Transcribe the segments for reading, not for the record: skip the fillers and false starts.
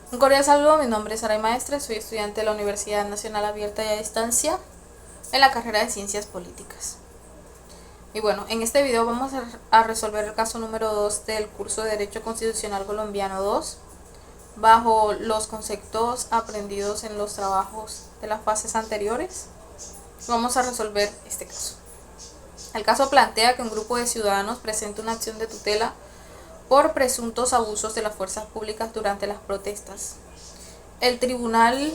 Un cordial saludo, mi nombre es Saray Maestre, soy estudiante de la Universidad Nacional Abierta y a Distancia en la carrera de Ciencias Políticas. Y bueno, en este video vamos a resolver el caso número 2 del curso de Derecho Constitucional Colombiano 2 bajo los conceptos aprendidos en los trabajos de las fases anteriores. Vamos a resolver este caso. El caso plantea que un grupo de ciudadanos presenta una acción de tutela por presuntos abusos de las fuerzas públicas durante las protestas. El Tribunal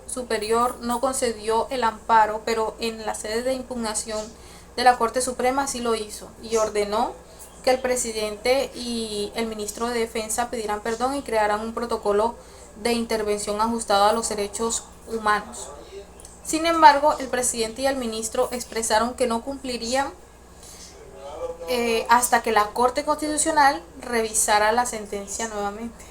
Superior no concedió el amparo, pero en la sede de impugnación de la Corte Suprema sí lo hizo y ordenó que el presidente y el ministro de Defensa pidieran perdón y crearan un protocolo de intervención ajustado a los derechos humanos. Sin embargo, el presidente y el ministro expresaron que no cumplirían hasta que la Corte Constitucional revisara la sentencia nuevamente.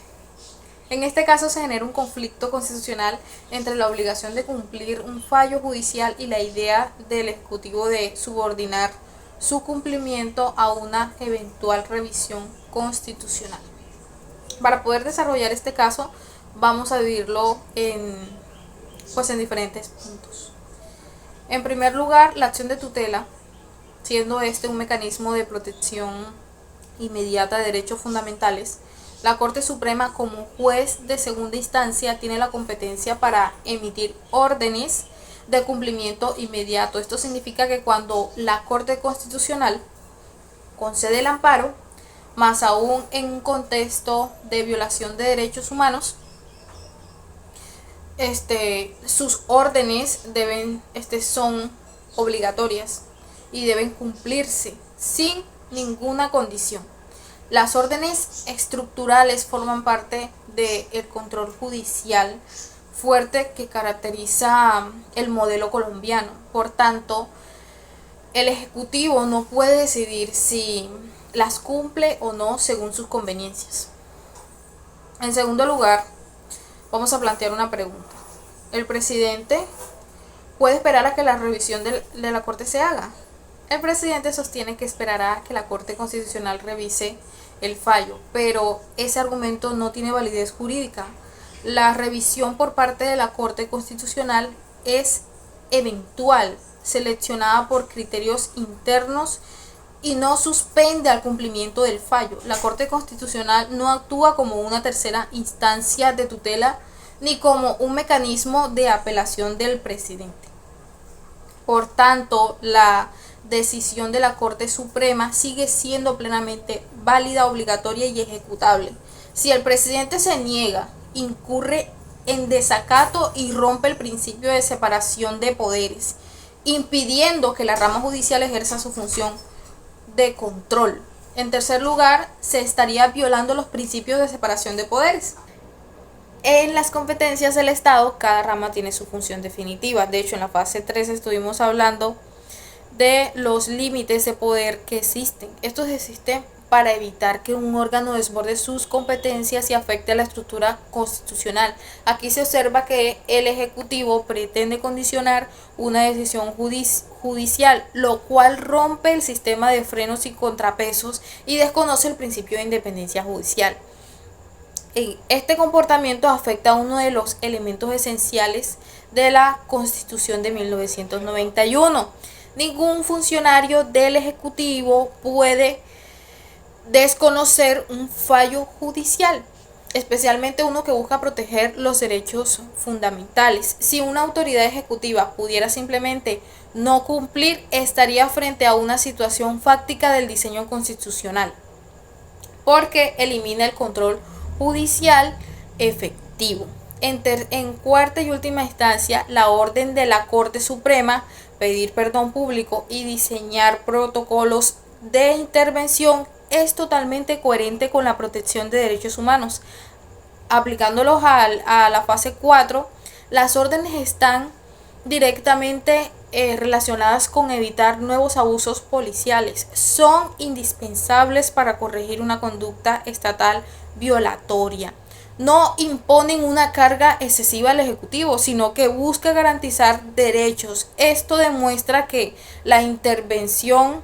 En este caso se genera un conflicto constitucional entre la obligación de cumplir un fallo judicial y la idea del Ejecutivo de subordinar su cumplimiento a una eventual revisión constitucional. Para poder desarrollar este caso vamos a dividirlo en diferentes puntos. En primer lugar, la acción de tutela, siendo este un mecanismo de protección inmediata de derechos fundamentales. La Corte Suprema, como juez de segunda instancia, tiene la competencia para emitir órdenes de cumplimiento inmediato. Esto significa que cuando la Corte Constitucional concede el amparo, más aún en un contexto de violación de derechos humanos, sus órdenes son obligatorias y deben cumplirse sin ninguna condición. Las órdenes estructurales forman parte del control judicial fuerte que caracteriza el modelo colombiano. Por tanto, el Ejecutivo no puede decidir si las cumple o no según sus conveniencias. En segundo lugar, vamos a plantear una pregunta. ¿El presidente puede esperar a que la revisión de la Corte se haga? El presidente sostiene que esperará a que la Corte Constitucional revise el fallo, pero ese argumento no tiene validez jurídica. La revisión por parte de la Corte Constitucional es eventual, seleccionada por criterios internos y no suspende al cumplimiento del fallo. La Corte Constitucional no actúa como una tercera instancia de tutela ni como un mecanismo de apelación del presidente. Por tanto, la decisión de la Corte Suprema sigue siendo plenamente válida, obligatoria y ejecutable. Si el presidente se niega, incurre en desacato y rompe el principio de separación de poderes, impidiendo que la rama judicial ejerza su función de control. En tercer lugar, se estaría violando los principios de separación de poderes. En las competencias del Estado, cada rama tiene su función definitiva. De hecho, en la fase 3 estuvimos hablando de los límites de poder que existen. Estos existen para evitar que un órgano desborde sus competencias y afecte a la estructura constitucional. Aquí se observa que el Ejecutivo pretende condicionar una decisión judicial, lo cual rompe el sistema de frenos y contrapesos y desconoce el principio de independencia judicial. Este comportamiento afecta a uno de los elementos esenciales de la Constitución de 1991. Ningún funcionario del Ejecutivo puede desconocer un fallo judicial, especialmente uno que busca proteger los derechos fundamentales. Si una autoridad ejecutiva pudiera simplemente no cumplir, estaría frente a una situación fáctica del diseño constitucional, porque elimina el control judicial efectivo. En cuarta y última instancia, la orden de la Corte Suprema, pedir perdón público y diseñar protocolos de intervención, es totalmente coherente con la protección de derechos humanos. Aplicándolos a la fase 4, las órdenes están directamente relacionadas con evitar nuevos abusos policiales. Son indispensables para corregir una conducta estatal violatoria. No imponen una carga excesiva al Ejecutivo, sino que busca garantizar derechos. Esto demuestra que la intervención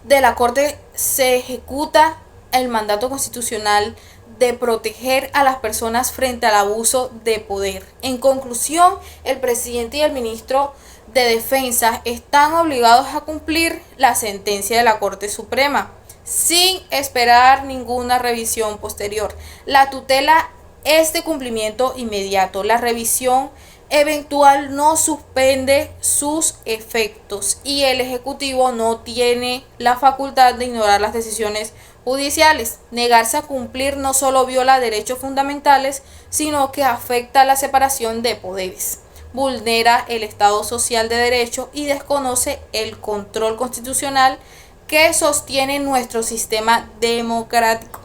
de la Corte se ejecuta el mandato constitucional de proteger a las personas frente al abuso de poder. En conclusión, el presidente y el ministro de Defensa están obligados a cumplir la sentencia de la Corte Suprema sin esperar ninguna revisión posterior. La tutela es de cumplimiento inmediato. La revisión eventual no suspende sus efectos y el Ejecutivo no tiene la facultad de ignorar las decisiones judiciales. Negarse a cumplir no solo viola derechos fundamentales, sino que afecta la separación de poderes, vulnera el Estado social de derecho y desconoce el control constitucional que sostiene nuestro sistema democrático.